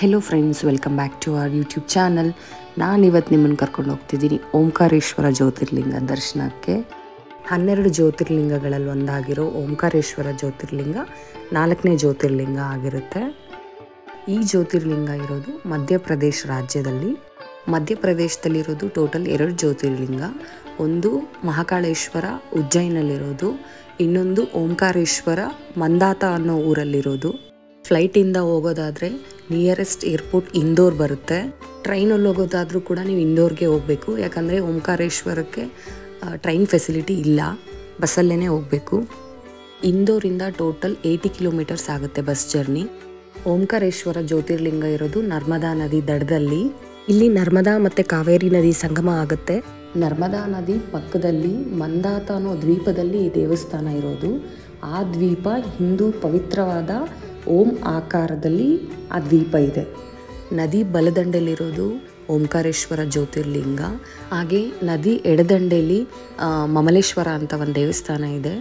Hello friends, welcome back to our YouTube channel. ನಾನಿವತ್ತು ನಿಮ್ಮನ್ನು ಕರ್ಕೊಂಡು ಹೋಗ್ತಿದ್ದೀನಿ ಓಂಕಾರೇಶ್ವರ ಜ್ಯೋತಿರ್ಲಿಂಗ ದರ್ಶನಕ್ಕೆ. 12 ಜ್ಯೋತಿರ್ಲಿಂಗಗಳಲ್ಲಿ ಒಂದಾಗಿರೋ ಓಂಕಾರೇಶ್ವರ ಜ್ಯೋತಿರ್ಲಿಂಗ 4ನೇ ಜ್ಯೋತಿರ್ಲಿಂಗ ಆಗಿರುತ್ತೆ. ಈ ಜ್ಯೋತಿರ್ಲಿಂಗ ಇರೋದು ಮಧ್ಯಪ್ರದೇಶ ರಾಜ್ಯದಲ್ಲಿ. ಮಧ್ಯಪ್ರದೇಶದಲ್ಲಿರೋದು ಟೋಟಲ್ 2 ಜ್ಯೋತಿರ್ಲಿಂಗ. ಒಂದು ಮಹಾಕಾಳೇಶ್ವರ ಉಜ್ಜಯಿನಲ್ಲಿರೋದು, ಇನ್ನೊಂದು ಓಂಕಾರೇಶ್ವರ ಮಂದಾತ ಅನ್ನೋ ಊರಲ್ಲಿರೋದು. ಫ್ಲೈಟಿಂದ ಹೋಗೋದಾದರೆ ನಿಯರೆಸ್ಟ್ ಏರ್ಪೋರ್ಟ್ ಇಂದೋರ್ ಬರುತ್ತೆ. ಟ್ರೈನಲ್ಲಿ ಹೋಗೋದಾದರೂ ಕೂಡ ನೀವು ಇಂದೋರ್ಗೆ ಹೋಗಬೇಕು, ಯಾಕಂದರೆ ಓಂಕಾರೇಶ್ವರಕ್ಕೆ ಟ್ರೈನ್ ಫೆಸಿಲಿಟಿ ಇಲ್ಲ, ಬಸ್ಸಲ್ಲೇ ಹೋಗಬೇಕು. ಇಂದೋರಿಂದ ಟೋಟಲ್ 80 ಕಿಲೋಮೀಟರ್ಸ್ ಆಗುತ್ತೆ ಬಸ್ ಜರ್ನಿ. ಓಂಕಾರೇಶ್ವರ ಜ್ಯೋತಿರ್ಲಿಂಗ ಇರೋದು ನರ್ಮದಾ ನದಿ ದಡದಲ್ಲಿ. ಇಲ್ಲಿ ನರ್ಮದಾ ಮತ್ತು ಕಾವೇರಿ ನದಿ ಸಂಗಮ ಆಗುತ್ತೆ. ನರ್ಮದಾ ನದಿ ಪಕ್ಕದಲ್ಲಿ ಮಂದಾತ ಅನ್ನೋ ದ್ವೀಪದಲ್ಲಿ ಈ ದೇವಸ್ಥಾನ ಇರೋದು. ಆ ದ್ವೀಪ ಹಿಂದೂ ಪವಿತ್ರವಾದ ಓಂ ಆಕಾರದಲ್ಲಿ ಆ ದ್ವೀಪ ಇದೆ. ನದಿ ಬಲದಂಡೆಯಲ್ಲಿರೋದು ಓಂಕಾರೇಶ್ವರ ಜ್ಯೋತಿರ್ಲಿಂಗ. ಹಾಗೆ ನದಿ ಎಡದಂಡೆಯಲ್ಲಿ ಮಮಲೇಶ್ವರ ಅಂತ ಒಂದು ದೇವಸ್ಥಾನ ಇದೆ,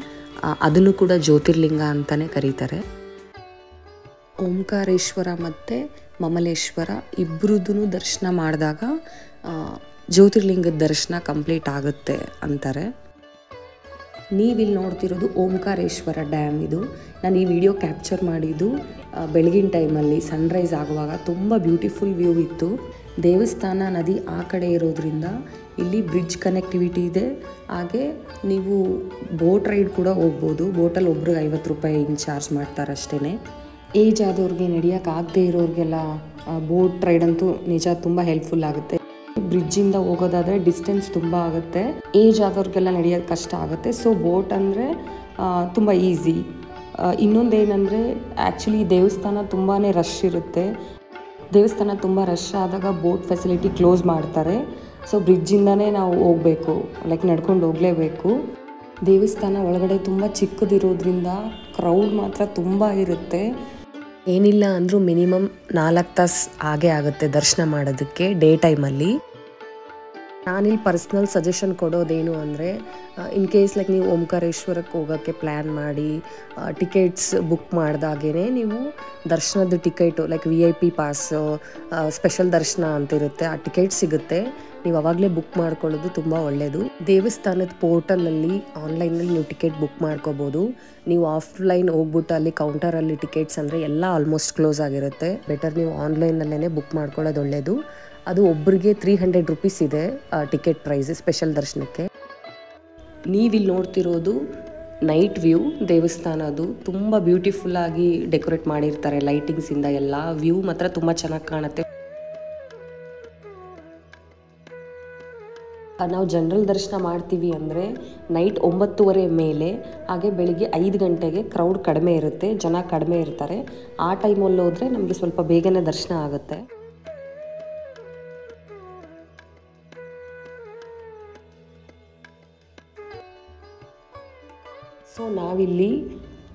ಅದನ್ನು ಕೂಡ ಜ್ಯೋತಿರ್ಲಿಂಗ ಅಂತಲೇ ಕರೀತಾರೆ. ಓಂಕಾರೇಶ್ವರ ಮತ್ತು ಮಮಲೇಶ್ವರ ಇಬ್ಬರದೂ ದರ್ಶನ ಮಾಡಿದಾಗ ಜ್ಯೋತಿರ್ಲಿಂಗದ ದರ್ಶನ ಕಂಪ್ಲೀಟ್ ಆಗುತ್ತೆ ಅಂತಾರೆ. ನೀವಿಲ್ಲಿ ನೋಡ್ತಿರೋದು ಓಂಕಾರೇಶ್ವರ ಡ್ಯಾಮ್. ಇದು ನಾನು ಈ ವಿಡಿಯೋ ಕ್ಯಾಪ್ಚರ್ ಮಾಡಿದ್ದು ಬೆಳಗಿನ ಟೈಮಲ್ಲಿ ಸನ್ರೈಸ್ ಆಗುವಾಗ. ತುಂಬ ಬ್ಯೂಟಿಫುಲ್ ವ್ಯೂ ಇತ್ತು. ದೇವಸ್ಥಾನ ನದಿ ಆ ಕಡೆ ಇರೋದ್ರಿಂದ ಇಲ್ಲಿ ಬ್ರಿಡ್ಜ್ ಕನೆಕ್ಟಿವಿಟಿ ಇದೆ. ಹಾಗೆ ನೀವು ಬೋಟ್ ರೈಡ್ ಕೂಡ ಹೋಗ್ಬೋದು. ಬೋಟಲ್ಲಿ ಒಬ್ರಿಗೆ 50 ರೂಪಾಯಿ ಚಾರ್ಜ್ ಮಾಡ್ತಾರೆ ಅಷ್ಟೇ. ಏಜ್ ಆದವ್ರಿಗೆ ನಡೆಯೋಕ್ಕಾಗದೇ ಇರೋರಿಗೆಲ್ಲ ಬೋಟ್ ರೈಡ್ ಅಂತೂ ನಿಜ ತುಂಬ ಹೆಲ್ಪ್ಫುಲ್ ಆಗುತ್ತೆ. ಬ್ರಿಡ್ಜಿಂದ ಹೋಗೋದಾದರೆ ಡಿಸ್ಟೆನ್ಸ್ ತುಂಬ ಆಗುತ್ತೆ, ಏಜ್ ಆದವ್ರಿಗೆಲ್ಲ ನಡೆಯೋದು ಕಷ್ಟ ಆಗುತ್ತೆ. ಸೊ ಬೋಟ್ ಅಂದರೆ ತುಂಬ ಈಸಿ. ಇನ್ನೊಂದೇನೆಂದರೆ ಆ್ಯಕ್ಚುಲಿ ದೇವಸ್ಥಾನ ತುಂಬಾ ರಶ್ ಇರುತ್ತೆ. ದೇವಸ್ಥಾನ ತುಂಬ ರಶ್ ಆದಾಗ ಬೋಟ್ ಫೆಸಿಲಿಟಿ ಕ್ಲೋಸ್ ಮಾಡ್ತಾರೆ. ಸೊ ಬ್ರಿಡ್ಜಿಂದನೇ ನಾವು ಹೋಗಬೇಕು, ಲೈಕ್ ನಡ್ಕೊಂಡು ಹೋಗಲೇಬೇಕು. ದೇವಸ್ಥಾನ ಒಳಗಡೆ ತುಂಬ ಚಿಕ್ಕದಿರೋದ್ರಿಂದ ಕ್ರೌಡ್ ಮಾತ್ರ ತುಂಬ ಇರುತ್ತೆ. ಏನಿಲ್ಲ ಅಂದರೂ ಮಿನಿಮಮ್ 4 ತಾಸು ಆಗೇ ಆಗುತ್ತೆ ದರ್ಶನ ಮಾಡೋದಕ್ಕೆ ಡೇ ಟೈಮಲ್ಲಿ. ನಾನಿಲ್ಲಿ ಪರ್ಸ್ನಲ್ ಸಜೆಷನ್ ಕೊಡೋದೇನು ಅಂದರೆ, ಇನ್ ಕೇಸ್ ಲೈಕ್ ನೀವು ಓಂಕಾರೇಶ್ವರಕ್ಕೆ ಹೋಗೋಕ್ಕೆ ಪ್ಲ್ಯಾನ್ ಮಾಡಿ ಟಿಕೆಟ್ಸ್ ಬುಕ್ ಮಾಡಿದಾಗೇ ನೀವು ದರ್ಶನದ ticket like VIP pass, special ದರ್ಶನ ಅಂತಿರುತ್ತೆ, ಆ ಟಿಕೆಟ್ ಸಿಗುತ್ತೆ. ನೀವು ಅವಾಗಲೇ ಬುಕ್ ಮಾಡ್ಕೊಳ್ಳೋದು ತುಂಬ ಒಳ್ಳೆಯದು. ದೇವಸ್ಥಾನದ ಪೋರ್ಟಲಲ್ಲಿ ಆನ್ಲೈನಲ್ಲಿ ನೀವು ಟಿಕೆಟ್ ಬುಕ್ ಮಾಡ್ಕೋಬೋದು. ನೀವು ಆಫ್ಲೈನ್ ಹೋಗ್ಬಿಟ್ಟು ಅಲ್ಲಿ ಕೌಂಟರಲ್ಲಿ ಟಿಕೆಟ್ಸ್ ಅಂದರೆ ಎಲ್ಲ ಆಲ್ಮೋಸ್ಟ್ ಕ್ಲೋಸ್ ಆಗಿರುತ್ತೆ. ಬೆಟರ್ ನೀವು ಆನ್ಲೈನಲ್ಲೇ ಬುಕ್ ಮಾಡ್ಕೊಳ್ಳೋದು ಒಳ್ಳೆಯದು. ಅದು ಒಬ್ಬರಿಗೆ 300 ರೂಪೀಸ್ ಇದೆ ಟಿಕೆಟ್ ಪ್ರೈಸ್ ಸ್ಪೆಷಲ್ ದರ್ಶನಕ್ಕೆ. ನೀವಿಲ್ಲಿ ನೋಡ್ತಿರೋದು ನೈಟ್ ವ್ಯೂ ದೇವಸ್ಥಾನದು. ತುಂಬ ಬ್ಯೂಟಿಫುಲ್ಲಾಗಿ ಡೆಕೋರೇಟ್ ಮಾಡಿರ್ತಾರೆ ಲೈಟಿಂಗ್ಸಿಂದ. ಎಲ್ಲ ವ್ಯೂ ಮಾತ್ರ ತುಂಬ ಚೆನ್ನಾಗಿ ಕಾಣುತ್ತೆ. ನಾವು ಜನರಲ್ ದರ್ಶನ ಮಾಡ್ತೀವಿ ಅಂದರೆ ನೈಟ್ 9:30 ಮೇಲೆ, ಹಾಗೆ ಬೆಳಿಗ್ಗೆ 5 ಗಂಟೆಗೆ ಕ್ರೌಡ್ ಕಡಿಮೆ ಇರುತ್ತೆ, ಜನ ಕಡಿಮೆ ಇರ್ತಾರೆ. ಆ ಟೈಮಲ್ಲಿ ಹೋದರೆ ನಮಗೆ ಸ್ವಲ್ಪ ಬೇಗನೆ ದರ್ಶನ ಆಗುತ್ತೆ. ಸೊ ನಾವಿಲ್ಲಿ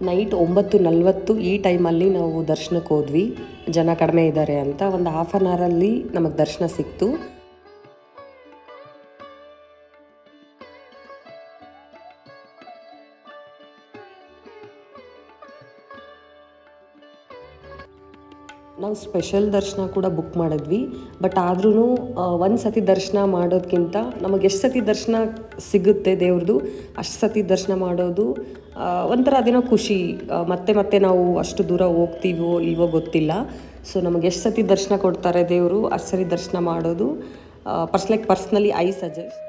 ನೈಟ್ 9:40 ಈ ಟೈಮಲ್ಲಿ ನಾವು ದರ್ಶನಕ್ಕೆ ಹೋದ್ವಿ. ಜನ ಕಡಿಮೆ ಇದ್ದಾರೆ ಅಂತ. ಒಂದು ಹಾಫ್ ಆನ್ ಅವರಲ್ಲಿ ನಮಗೆ ದರ್ಶನ ಸಿಕ್ತು. ನಾವು ಸ್ಪೆಷಲ್ ದರ್ಶನ ಕೂಡ ಬುಕ್ ಮಾಡಿದ್ವಿ. ಬಟ್ ಆದ್ರೂ ಒಂದು ಸತಿ ದರ್ಶನ ಮಾಡೋದಕ್ಕಿಂತ ನಮಗೆ ಎಷ್ಟು ಸತಿ ದರ್ಶನ ಸಿಗುತ್ತೆ ದೇವ್ರದ್ದು ಅಷ್ಟು ಸತಿ ದರ್ಶನ ಮಾಡೋದು ಒಂಥರ ಅದೇನೋ ಖುಷಿ. ಮತ್ತೆ ನಾವು ಅಷ್ಟು ದೂರ ಹೋಗ್ತೀವೋ ಇಲ್ವೋ ಗೊತ್ತಿಲ್ಲ. ಸೊ ನಮಗೆ ಎಷ್ಟು ಸತಿ ದರ್ಶನ ಕೊಡ್ತಾರೆ ದೇವರು ಅಷ್ಟು ಸರಿ ದರ್ಶನ ಮಾಡೋದು ಪರ್ಸ್ನಲಿ ಐ ಸಜೆಸ್ಟ್.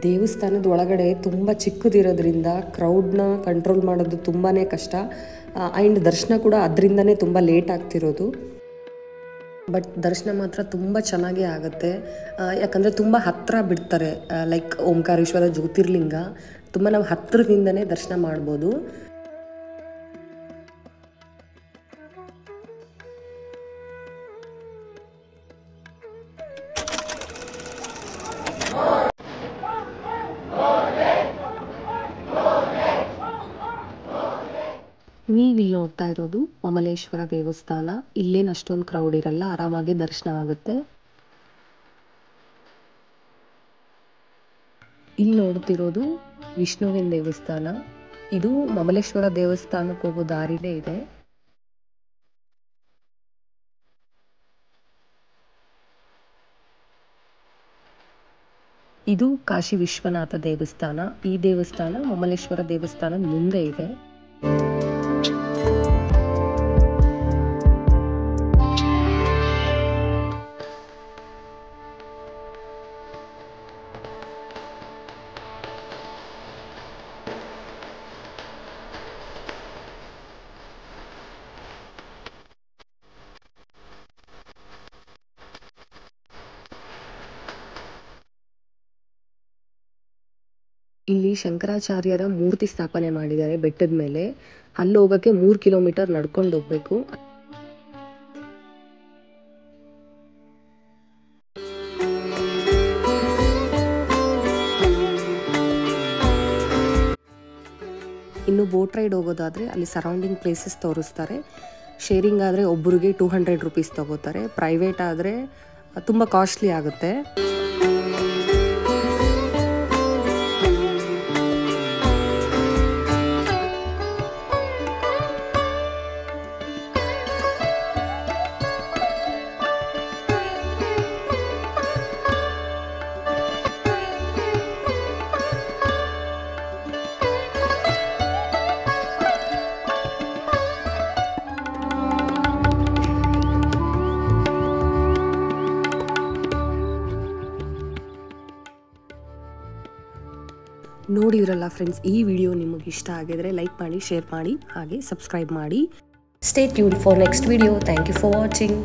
ದೇವಸ್ಥಾನದ ಒಳಗಡೆ ತುಂಬ ಚಿಕ್ಕದಿರೋದ್ರಿಂದ ಕ್ರೌಡ್ನ ಕಂಟ್ರೋಲ್ ಮಾಡೋದು ತುಂಬಾ ಕಷ್ಟ. ಆ್ಯಂಡ್ ದರ್ಶನ ಕೂಡ ಅದರಿಂದನೇ ತುಂಬ ಲೇಟ್ ಆಗ್ತಿರೋದು. ಬಟ್ ದರ್ಶನ ಮಾತ್ರ ತುಂಬ ಚೆನ್ನಾಗೇ ಆಗುತ್ತೆ, ಯಾಕಂದರೆ ತುಂಬ ಹತ್ತಿರ ಬಿಡ್ತಾರೆ. ಲೈಕ್ ಓಂಕಾರೇಶ್ವರ ಜ್ಯೋತಿರ್ಲಿಂಗ ತುಂಬ ನಾವು ಹತ್ತಿರದಿಂದನೇ ದರ್ಶನ ಮಾಡ್ಬೋದು. ನೀವಿಲ್ಲಿ ನೋಡ್ತಾ ಇರೋದು ಮಮಲೇಶ್ವರ ದೇವಸ್ಥಾನ. ಇಲ್ಲೇನು ಅಷ್ಟೊಂದು ಕ್ರೌಡ್ ಇರಲ್ಲ, ಆರಾಮಾಗಿ ದರ್ಶನ ಆಗುತ್ತೆ. ಇಲ್ಲಿ ನೋಡ್ತಿರೋದು ವಿಷ್ಣುವಿನ ದೇವಸ್ಥಾನ. ಇದು ಮಮಲೇಶ್ವರ ದೇವಸ್ಥಾನಕ್ಕೆ ಹೋಗೋ ದಾರಿಲೇ ಇದೆ. ಇದು ಕಾಶಿ ವಿಶ್ವನಾಥ ದೇವಸ್ಥಾನ. ಈ ದೇವಸ್ಥಾನ ಮಮಲೇಶ್ವರ ದೇವಸ್ಥಾನದ ಮುಂದೆ ಇದೆ. ಇಲ್ಲಿ ಶಂಕರಾಚಾರ್ಯರ ಮೂರ್ತಿ ಸ್ಥಾಪನೆ ಮಾಡಿದ್ದಾರೆ ಬೆಟ್ಟದ ಮೇಲೆ. ಅಲ್ಲಿ ಹೋಗಕ್ಕೆ 3 ಕಿಲೋಮೀಟರ್ ನಡ್ಕೊಂಡು ಹೋಗ್ಬೇಕು. ಇನ್ನು ಬೋಟ್ ರೈಡ್ ಹೋಗೋದಾದ್ರೆ ಅಲ್ಲಿ ಸರೌಂಡಿಂಗ್ ಪ್ಲೇಸಸ್ ತೋರಿಸ್ತಾರೆ. ಶೇರಿಂಗ್ ಆದರೆ ಒಬ್ಬರಿಗೆ 200 ರೂಪೀಸ್ ತಗೋತಾರೆ. ಪ್ರೈವೇಟ್ ಆದರೆ ತುಂಬ ಕಾಸ್ಟ್ಲಿ ಆಗುತ್ತೆ. ನೋಡಿರಲ್ಲ ಫ್ರೆಂಡ್ಸ್, ಈ ವಿಡಿಯೋ ನಿಮಗೆ ಇಷ್ಟ ಆಗಿದ್ರೆ ಲೈಕ್ ಮಾಡಿ, ಶೇರ್ ಮಾಡಿ, ಹಾಗೆ ಸಬ್ಸ್ಕ್ರೈಬ್ ಮಾಡಿ. Stay tuned for next video. Thank you for watching.